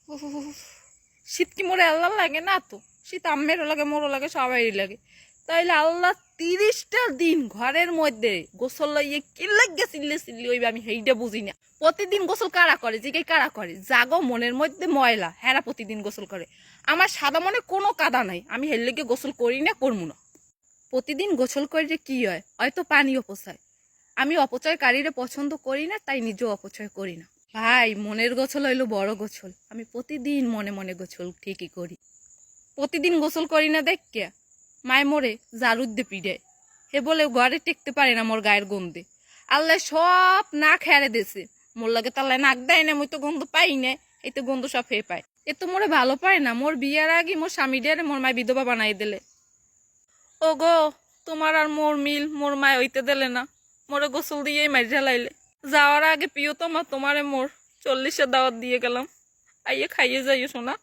উফ, শীত কি মোরে আল্লাহ লাগে না? তো শীত আম্মেরও লাগে, মোরও লাগে, সবারই লাগে। তাইলে আল্লাহ 30টা দিন ঘরের মধ্যে গোসল লইয়ে কি লাগে চিল্লে চিল্লি হইবে আমি সেইটা বুঝি না। প্রতিদিন গোসল কারা করে? যে কারা করে? জাগো মনের মধ্যে ময়লা, হেরা প্রতিদিন গোসল করে। আমার সাদা মনে কোনো কাদা নাই, আমি হের লেগে গোসল করি না, করবো না। প্রতিদিন গোসল করে কি হয়? হয়তো পানি অপচয়। আমি অপচয়কারীরে পছন্দ করি না, তাই নিজেও অপচয় করি না। ভাই, মনের গোসল হইলো বড় গোসল। আমি প্রতিদিন মনে মনে গোসল ঠিকই করি। প্রতিদিন গোসল করি না দেখ কে মায় মোরে জারুদ দে পিড়ে, হে বলে ঘরে টেকতে পারে না মোর গায়ের গন্ধে। আল্লাহ সব না খেয়ারে দেছে, মোর লাগে তাল্লায় নাক দেয় না, মুই তো গন্ধ পাই না, এই তো গন্ধ সব হে পায়। এ তো মোরে ভালো পায় না। মোর বিয়ার আগে মোর স্বামী ডেরে মোর মায় বিধবা বানাই দিলে। ও গো, তোমার আর মোর মিল মোর মায় হইতে দিলে না, মোরে গোসল দিয়েই মার ঝালাইলে। যাওয়ার আগে প্রিয় তোমারে মোর 40-এর দাওয়াত দিয়ে গেলাম, আইয়ে খাইয়ে যাইও সোনা।